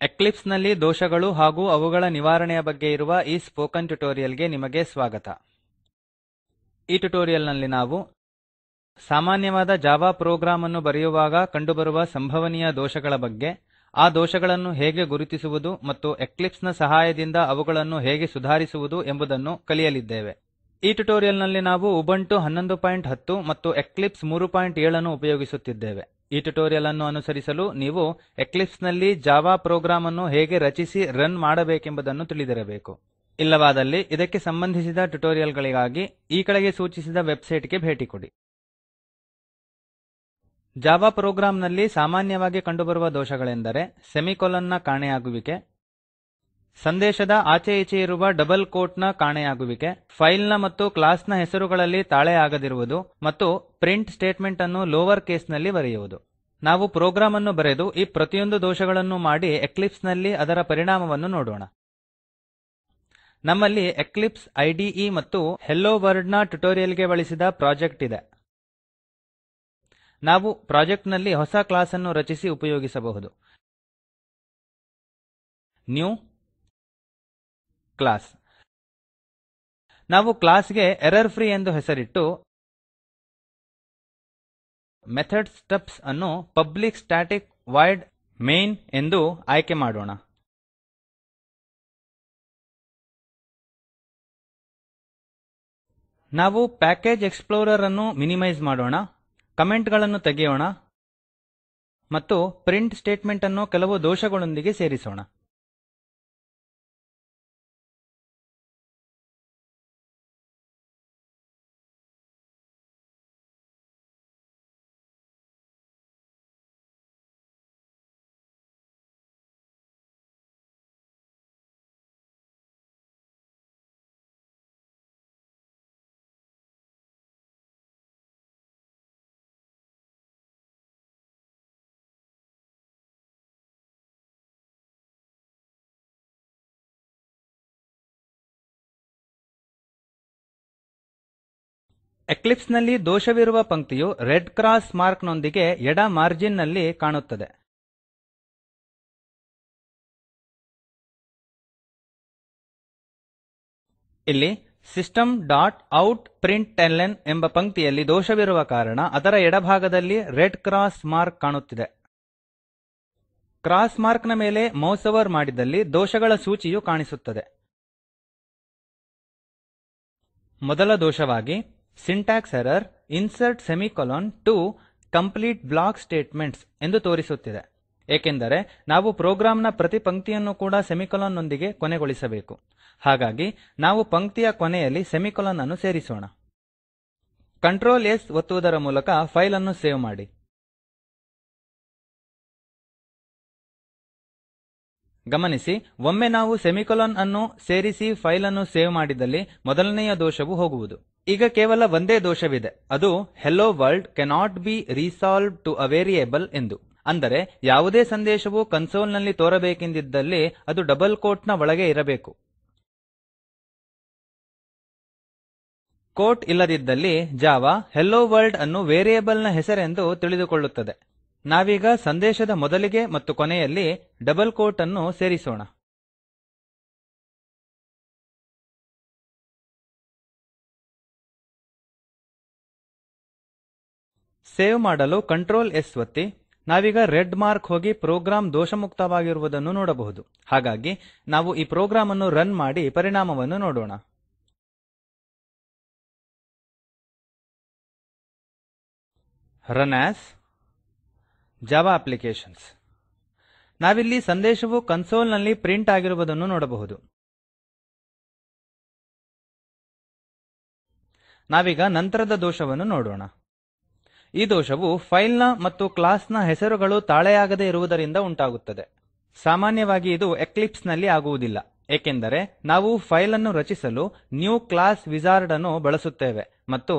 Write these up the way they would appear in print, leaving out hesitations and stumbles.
Eclipse ನಲ್ಲಿ ದೋಷಗಳು ಹಾಗೂ ಅವುಗಳ ನಿವಾರಣೆಯ ಬಗ್ಗೆ ಇರುವ ಈ ಸ್ಪೋಕನ್ ಟ್ಯುಟೋರಿಯಲ್ ಗೆ ನಿಮಗೆ ಸ್ವಾಗತ. ಈ ಟ್ಯುಟೋರಿಯಲ್ ನಲ್ಲಿ ನಾವು ಸಾಮಾನ್ಯವಾದ ಜಾವಾ ಪ್ರೋಗ್ರಾಮ್ ಅನ್ನು ಬರೆಯುವಾಗ ಕಂಡುಬರುವ ಸಂಭವನೀಯ ದೋಷಗಳ ಬಗ್ಗೆ, ಆ ದೋಷಗಳನ್ನು ಹೇಗೆ ಗುರುತಿಸುವುದು ಮತ್ತು ಎಕ್ಲಿಪ್ಸ್ ನ ಸಹಾಯದಿಂದ ಅವುಗಳನ್ನು ಹೇಗೆ ಸುಧಾರಿಸುವುದು ಎಂಬುದನ್ನು ಕಲಿಯಲಿದ್ದೇವೆ. ಈ ಟ್ಯುಟೋರಿಯಲ್ ನಲ್ಲಿ ನಾವು ಉಬುಂಟು 1110 ಮತ್ತು ಎಕ್ಲಿಪ್ಸ್ 37 ಅನ್ನು ಉಪಯೋಗಿಸುತ್ತಿದ್ದೇವೆ. ಈ ಟ್ಯುಟೋರಿಯಲ್ ಅನ್ನು ಅನುಸರಿಸಲು ನೀವು ಎಕ್ಲಿಪ್ಸ್ ನಲ್ಲಿ ಜಾವಾ ಪ್ರೋಗ್ರಾಮ್ ಅನ್ನು ಹೇಗೆ ರಚಿಸಿ ರನ್ ಮಾಡಬೇಕೆಂಬುದನ್ನು ತಿಳಿದಿರಬೇಕು. ಇಲ್ಲವಾದಲ್ಲಿ ಇದಕ್ಕೆ ಸಂಬಂಧಿಸಿದ ಟ್ಯುಟೋರಿಯಲ್ ಗಳಿಗಾಗಿ ಈ ಕೆಳಗೆ ಸೂಚಿಸಿದ ವೆಬ್ಸೈಟ್ ಗೆ ಭೇಟಿ ಕೊಡಿ. ಜಾವಾ ಪ್ರೋಗ್ರಾಮ್ ನಲ್ಲಿ ಸಾಮಾನ್ಯವಾಗಿ ಕಂಡುಬರುವ ದೋಷಗಳೆಂದರೆ ಸೆಮಿಕೊಲನ್ ನ ಕಾಣೆಯಾಗುವಿಕೆ, ಸಂದೇಶದ ಆಚೆ ಈಚೆ ಇರುವ ಡಬಲ್ ಕೋಟ್ ನ ಕಾಣೆಯಾಗುವಿಕೆ, ಫೈಲ್ ನ ಮತ್ತು ಕ್ಲಾಸ್ ನ ಹೆಸರುಗಳಲ್ಲಿ ತಾಳೆ ಆಗದಿರುವುದು ಮತ್ತು ಪ್ರಿಂಟ್ ಸ್ಟೇಟ್ಮೆಂಟ್ ಅನ್ನು ಲೋವರ್ ಕೇಸ್ ನಲ್ಲಿ ಬರೆಯುವುದು. ನಾವು ಪ್ರೋಗ್ರಾಮ್ ಅನ್ನು ಬರೆದು ಈ ಪ್ರತಿಯೊಂದು ದೋಷಗಳನ್ನು ಮಾಡಿ ಎಕ್ಲಿಪ್ಸ್ ನಲ್ಲಿ ಅದರ ಪರಿಣಾಮವನ್ನು ನೋಡೋಣ. ನಮ್ಮಲ್ಲಿ ಎಕ್ಲಿಪ್ಸ್ ಐಡಿಇ ಮತ್ತು ಹೆಲ್ಲೊ ವರ್ಲ್ಡ್ ನ ಟ್ಯುಟೋರಿಯಲ್ ಗೆ ಬಳಸಿದ ಪ್ರಾಜೆಕ್ಟ್ ಇದೆ. ನಾವು ಪ್ರಾಜೆಕ್ಟ್ ನಲ್ಲಿ ಹೊಸ ಕ್ಲಾಸ್ ಅನ್ನು ರಚಿಸಿ ಉಪಯೋಗಿಸಬಹುದು. New class. ನಾವು ಕ್ಲಾಸ್ ಗೆ ಎರರ್ ಫ್ರೀ ಎಂದು ಹೆಸರಿಟ್ಟು ಮೆಥಡ್ ಸ್ಟಬ್ಸ್ ಅನ್ನು ಪಬ್ಲಿಕ್ ಸ್ಟಾಟಿಕ್ ವಾಯ್ಡ್ ಮೈನ್ ಎಂದು ಆಯ್ಕೆ ಮಾಡೋಣ. ನಾವು ಪ್ಯಾಕೇಜ್ ಎಕ್ಸ್ಪ್ಲೋರರ್ ಅನ್ನು ಮಿನಿಮೈಸ್ ಮಾಡೋಣ, ಕಮೆಂಟ್ ಗಳನ್ನು ತೆಗೆಯೋಣ ಮತ್ತು ಪ್ರಿಂಟ್ ಸ್ಟೇಟ್ಮೆಂಟ್ ಅನ್ನು ಕೆಲವು ದೋಷಗಳೊಂದಿಗೆ ಸೇರಿಸೋಣ. ಎಕ್ಲಿಪ್ಸ್ ನಲ್ಲಿ ದೋಷವಿರುವ ಪಂಕ್ತಿಯು ರೆಡ್ ಕ್ರಾಸ್ ಮಾರ್ಕ್ ನೊಂದಿಗೆ ಎಡ ಮಾರ್ಜಿನ್ ನಲ್ಲಿ ಕಾಣುತ್ತದೆ. ಇಲ್ಲಿ ಸಿಸ್ಟಮ್ ಡಾಟ್ ಔಟ್ ಪ್ರಿಂಟ್ಲ್ನ ಎಂಬ ಪಂಕ್ತಿಯಲ್ಲಿ ದೋಷವಿರುವ ಕಾರಣ ಅದರ ಎಡಭಾಗದಲ್ಲಿ ರೆಡ್ ಕ್ರಾಸ್ ಮಾರ್ಕ್ ಕಾಣುತ್ತಿದೆ. ಕ್ರಾಸ್ ಮಾರ್ಕ್ ನ ಮೇಲೆ ಮೌಸ್ ಓವರ್ ಮಾಡಿದಲ್ಲಿ ದೋಷಗಳ ಸೂಚಿಯು ಕಾಣಿಸುತ್ತದೆ. ಮೊದಲ ದೋಷವಾಗಿ syntax error insert semicolon to complete block statements ಎಂದು ತೋರಿಸುತ್ತಿದೆ, ಏಕೆಂದರೆ ನಾವು ಪ್ರೋಗ್ರಾಮ್ ನ ಪ್ರತಿ ಪಂಕ್ತಿಯನ್ನು ಕೂಡ ಸೆಮಿಕೊಲಾನ್ ನೊಂದಿಗೆ ಕೊನೆಗೊಳಿಸಬೇಕು. ಹಾಗಾಗಿ ನಾವು ಪಂಕ್ತಿಯ ಕೊನೆಯಲ್ಲಿ ಸೆಮಿಕೊಲಾನ್ ಅನ್ನು ಸೇರಿಸೋಣ. ಕಂಟ್ರೋಲ್ S ಒತ್ತುವುದರ ಮೂಲಕ ಫೈಲ್ ಅನ್ನು ಸೇವ್ ಮಾಡಿ. ಗಮನಿಸಿ, ಒಮ್ಮೆ ನಾವು ಸೆಮಿಕೊಲಾನ್ ಅನ್ನು ಸೇರಿಸಿ ಫೈಲ್ ಅನ್ನು ಸೇವ್ ಮಾಡಿದಲ್ಲಿ ಮೊದಲನೆಯ ದೋಷವು ಹೋಗುವುದು. ಈಗ ಕೇವಲ ಒಂದೇ ದೋಷವಿದೆ, ಅದು hello world cannot be resolved to a variable ಎಂದು. ಅಂದರೆ ಯಾವುದೇ ಸಂದೇಶವು ಕನ್ಸೋಲ್ ನಲ್ಲಿ ತೋರಬೇಕೆಂದಿದ್ದಲ್ಲಿ ಅದು ಡಬಲ್ ಕೋಟ್ ನ ಒಳಗೆ ಇರಬೇಕು. ಕೋಟ್ ಇಲ್ಲದಿದ್ದಲ್ಲಿ ಜಾವಾ ಹೆಲ್ಲೊ ವರ್ಲ್ಡ್ ಅನ್ನು ವೇರಿಯೇಬಲ್ ನ ಹೆಸರೆಂದು ತಿಳಿದುಕೊಳ್ಳುತ್ತದೆ. ನಾವೀಗ ಸಂದೇಶದ ಮೊದಲಿಗೆ ಮತ್ತು ಕೊನೆಯಲ್ಲಿ ಡಬಲ್ ಕೋಟ್ ಅನ್ನು ಸೇರಿಸೋಣ. ಸೇವ್ ಮಾಡಲು ಕಂಟ್ರೋಲ್ S ಒತ್ತಿ. ನಾವೀಗ ರೆಡ್ ಮಾರ್ಕ್ ಹೋಗಿ ಪ್ರೋಗ್ರಾಂ ದೋಷಮುಕ್ತವಾಗಿರುವುದನ್ನು ನೋಡಬಹುದು. ಹಾಗಾಗಿ ನಾವು ಈ ಪ್ರೋಗ್ರಾಮ್ ಅನ್ನು ರನ್ ಮಾಡಿ ಪರಿಣಾಮವನ್ನು ನೋಡೋಣ. Run as Java applications. ನಾವಿಲ್ಲಿ ಸಂದೇಶವು ಕನ್ಸೋಲ್ ನಲ್ಲಿ ಪ್ರಿಂಟ್ ಆಗಿರುವುದನ್ನು ನೋಡಬಹುದು. ನಾವೀಗ ನಂತರದ ದೋಷವನ್ನು ನೋಡೋಣ. ಈ ದೋಷವು ಫೈಲ್ ನ ಮತ್ತು ಕ್ಲಾಸ್ ನ ಹೆಸರುಗಳು ತಾಳೆಯಾಗದೆ ಇರುವುದರಿಂದ ಉಂಟಾಗುತ್ತದೆ. ಸಾಮಾನ್ಯವಾಗಿ ಇದು ಎಕ್ಲಿಪ್ಸ್ ನಲ್ಲಿ ಆಗುವುದಿಲ್ಲ, ಏಕೆಂದರೆ ನಾವು ಫೈಲ್ ಅನ್ನು ರಚಿಸಲು ನ್ಯೂ ಕ್ಲಾಸ್ ವಿಜಾರ್ಡ್ ಅನ್ನು ಬಳಸುತ್ತೇವೆ ಮತ್ತು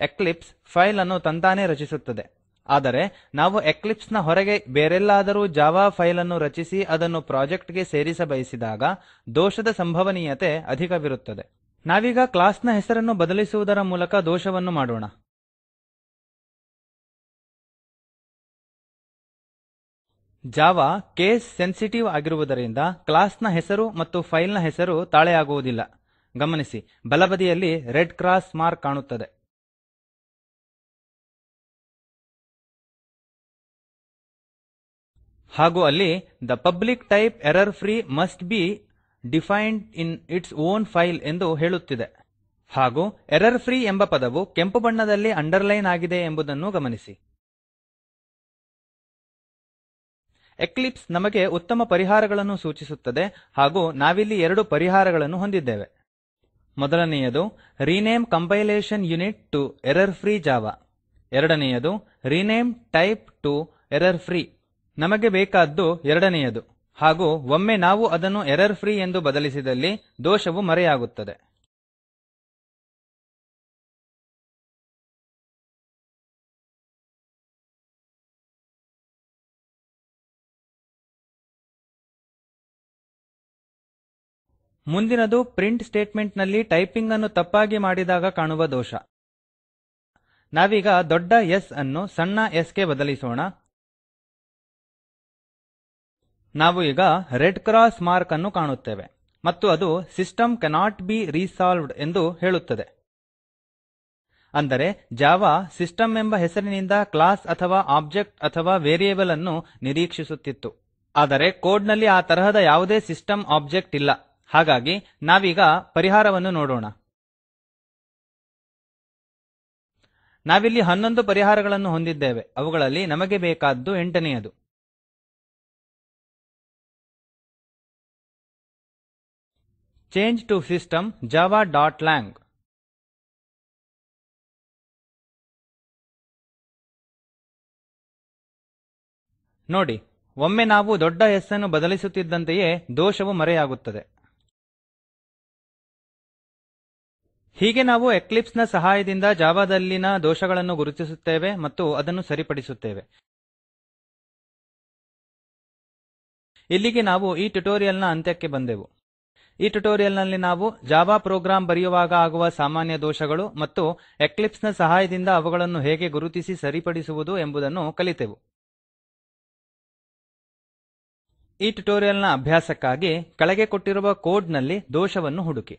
ಎಕ್ಲಿಪ್ಸ್ ಫೈಲ್ ಅನ್ನು ತಂತಾನೇ ರಚಿಸುತ್ತದೆ. ಆದರೆ ನಾವು ಎಕ್ಲಿಪ್ಸ್ ನ ಹೊರಗೆ ಬೇರೆಲ್ಲಾದರೂ ಜಾವಾ ಫೈಲ್ ಅನ್ನು ರಚಿಸಿ ಅದನ್ನು ಪ್ರಾಜೆಕ್ಟ್ ಗೆ ಸೇರಿಸ ಬಯಸಿದಾಗ ದೋಷದ ಸಂಭವನೀಯತೆ ಅಧಿಕವಿರುತ್ತದೆ. ನಾವೀಗ ಕ್ಲಾಸ್ ನ ಹೆಸರನ್ನು ಬದಲಿಸುವುದರ ಮೂಲಕ ದೋಷವನ್ನು ಮಾಡೋಣ. ಜಾವಾ ಕೇಸ್ ಸೆನ್ಸಿಟಿವ್ ಆಗಿರುವುದರಿಂದ ಕ್ಲಾಸ್ನ ಹೆಸರು ಮತ್ತು ಫೈಲ್ನ ಹೆಸರು ತಾಳೆಯಾಗುವುದಿಲ್ಲ. ಗಮನಿಸಿ, ಬಲಬದಿಯಲ್ಲಿ ರೆಡ್ ಕ್ರಾಸ್ ಮಾರ್ಕ್ ಕಾಣುತ್ತದೆ. ಹಾಗೂ ಅಲ್ಲಿ the public type error free must be defined in its own file ಎಂದು ಹೇಳುತ್ತಿದೆ. ಹಾಗೂ ಎರರ್ ಫ್ರೀ ಎಂಬ ಪದವು ಕೆಂಪು ಬಣ್ಣದಲ್ಲಿ ಅಂಡರ್ಲೈನ್ ಆಗಿದೆ ಎಂಬುದನ್ನು ಗಮನಿಸಿ. ಎಕ್ಲಿಪ್ಸ್ ನಮಗೆ ಉತ್ತಮ ಪರಿಹಾರಗಳನ್ನು ಸೂಚಿಸುತ್ತದೆ ಹಾಗೂ ನಾವಿಲ್ಲಿ ಎರಡು ಪರಿಹಾರಗಳನ್ನು ಹೊಂದಿದ್ದೇವೆ. ಮೊದಲನೆಯದು rename compilation unit to error free Java. ಎರಡನೆಯದು rename type to error free. ನಮಗೆ ಬೇಕಾದ್ದು ಎರಡನೆಯದು, ಹಾಗೂ ಒಮ್ಮೆ ನಾವು ಅದನ್ನು ಎರರ್ ಫ್ರೀ ಎಂದು ಬದಲಿಸಿದಲ್ಲಿ ದೋಷವು ಮರೆಯಾಗುತ್ತದೆ. ಮುಂದಿನದು ಪ್ರಿಂಟ್ ಸ್ಟೇಟ್ಮೆಂಟ್ ನಲ್ಲಿ ಟೈಪಿಂಗ್ ಅನ್ನು ತಪ್ಪಾಗಿ ಮಾಡಿದಾಗ ಕಾಣುವ ದೋಷ. ನಾವೀಗ ದೊಡ್ಡ S ಅನ್ನು ಸಣ್ಣ s ಗೆ ಬದಲಿಸೋಣ. ನಾವು ಈಗ ರೆಡ್ ಕ್ರಾಸ್ ಮಾರ್ಕ್ ಅನ್ನು ಕಾಣುತ್ತೇವೆ ಮತ್ತು ಅದು ಸಿಸ್ಟಮ್ ಕೆನಾಟ್ ಬಿ ರಿಸಾಲ್ವ್ಡ್ ಎಂದು ಹೇಳುತ್ತದೆ. ಅಂದರೆ ಜಾವಾ ಸಿಸ್ಟಮ್ ಎಂಬ ಹೆಸರಿನಿಂದ ಕ್ಲಾಸ್ ಅಥವಾ ಆಬ್ಜೆಕ್ಟ್ ಅಥವಾ ವೇರಿಯೇಬಲ್ ಅನ್ನು ನಿರೀಕ್ಷಿಸುತ್ತಿತ್ತು. ಆದರೆ ಕೋಡ್ ನಲ್ಲಿ ಆ ತರಹದ ಯಾವುದೇ ಸಿಸ್ಟಮ್ ಆಬ್ಜೆಕ್ಟ್ ಇಲ್ಲ. ಹಾಗಾಗಿ ನಾವೀಗ ಪರಿಹಾರವನ್ನು ನೋಡೋಣ. ನಾವಿಲ್ಲಿ 11 ಪರಿಹಾರಗಳನ್ನು ಹೊಂದಿದ್ದೇವೆ. ಅವುಗಳಲ್ಲಿ ನಮಗೆ ಬೇಕಾದ್ದು 8ನೆಯದು. Change to system java.lang. ನೋಡಿ, ಒಮ್ಮೆ ನಾವು ದೊಡ್ಡ S ಅನ್ನು ಬದಲಿಸುತ್ತಿದ್ದಂತೆಯೇ ದೋಷವು ಮರೆಯಾಗುತ್ತದೆ. ಹೀಗೆ ನಾವು ಎಕ್ಲಿಪ್ಸ್ ನ ಸಹಾಯದಿಂದ ಜಾವಾದಲ್ಲಿನ ದೋಷಗಳನ್ನು ಗುರುತಿಸುತ್ತೇವೆ ಮತ್ತು ಅದನ್ನು ಸರಿಪಡಿಸುತ್ತೇವೆ. ಇಲ್ಲಿಗೆ ನಾವು ಈ ಟ್ಯುಟೋರಿಯಲ್ ನ ಅಂತ್ಯಕ್ಕೆ ಬಂದೆವು. ಈ ಟ್ಯುಟೋರಿಯಲ್ ನಲ್ಲಿ ನಾವು ಜಾವಾ ಪ್ರೋಗ್ರಾಂ ಬರೆಯುವಾಗ ಆಗುವ ಸಾಮಾನ್ಯ ದೋಷಗಳು ಮತ್ತು ಎಕ್ಲಿಪ್ಸ್ ನ ಸಹಾಯದಿಂದ ಅವುಗಳನ್ನು ಹೇಗೆ ಗುರುತಿಸಿ ಸರಿಪಡಿಸುವುದು ಎಂಬುದನ್ನು ಕಲಿತೆವು. ಈ ಟ್ಯುಟೋರಿಯಲ್ ನ ಅಭ್ಯಾಸಕ್ಕಾಗಿ ಕೆಳಗೆ ಕೊಟ್ಟಿರುವ ಕೋಡ್ ನಲ್ಲಿ ದೋಷವನ್ನು ಹುಡುಕಿ.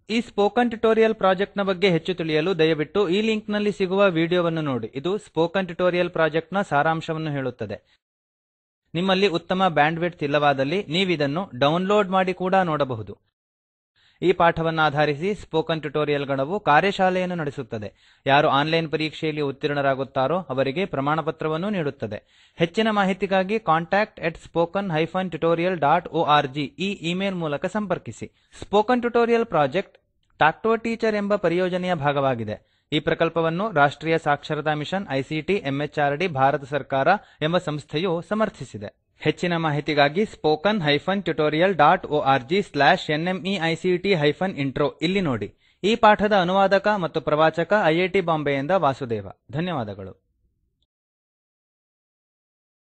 ಈ ಸ್ಪೋಕನ್ ಟ್ಯುಟೋರಿಯಲ್ ಪ್ರಾಜೆಕ್ಟ್ ನ ಬಗ್ಗೆ ಹೆಚ್ಚು ತಿಳಿಯಲು ದಯವಿಟ್ಟು ಈ ಲಿಂಕ್ ನಲ್ಲಿ ಸಿಗುವ ವಿಡಿಯೋವನ್ನು ನೋಡಿ. ಇದು ಸ್ಪೋಕನ್ ಟ್ಯುಟೋರಿಯಲ್ ಪ್ರಾಜೆಕ್ಟ್ ನ ಸಾರಾಂಶವನ್ನು ಹೇಳುತ್ತದೆ. ನಿಮ್ಮಲ್ಲಿ ಉತ್ತಮ ಬ್ಯಾಂಡ್ವಿಡ್ತ್ ಇಲ್ಲವಾದಲ್ಲಿ ನೀವಿದನ್ನು ಡೌನ್ಲೋಡ್ ಮಾಡಿ ಕೂಡ ನೋಡಬಹುದು. ಈ ಪಾಠವನ್ನಾಧಾರಿಸಿ ಸ್ಪೋಕನ್ ಟ್ಯುಟೋರಿಯಲ್ ಗಣವು ಕಾರ್ಯಶಾಲೆಯನ್ನು ನಡೆಸುತ್ತದೆ. ಯಾರು ಆನ್ಲೈನ್ ಪರೀಕ್ಷೆಯಲ್ಲಿ ಉತ್ತೀರ್ಣರಾಗುತ್ತಾರೋ ಅವರಿಗೆ ಪ್ರಮಾಣಪತ್ರವನ್ನೂ ನೀಡುತ್ತದೆ. ಹೆಚ್ಚಿನ ಮಾಹಿತಿಗಾಗಿ contact@spoken-tutorial.org ಈ ಇಮೇಲ್ ಮೂಲಕ ಸಂಪರ್ಕಿಸಿ. Spoken tutorial project talk to a teacher ಎಂಬ ಪರಿಯೋಜನೆಯ ಭಾಗವಾಗಿದೆ. ಈ ಪ್ರಕಲ್ಪವನ್ನು ರಾಷ್ಟ್ರೀಯ ಸಾಕ್ಷರತಾ ಮಿಷನ್ ICT MHRD ಭಾರತ ಸರ್ಕಾರ ಎಂಬ ಸಂಸ್ಥೆಯು ಸಮರ್ಥಿಸಿದೆ. ಹೆಚ್ಚಿನ ಮಾಹಿತಿಗಾಗಿ spoken-tutorial.org/nmeict-intro ಇಲ್ಲಿ ನೋಡಿ. ಈ ಪಾಠದ ಅನುವಾದಕ ಮತ್ತು ಪ್ರವಾಚಕ IIT ಬಾಂಬೆಯಿಂದ ವಾಸುದೇವ. ಧನ್ಯವಾದಗಳು.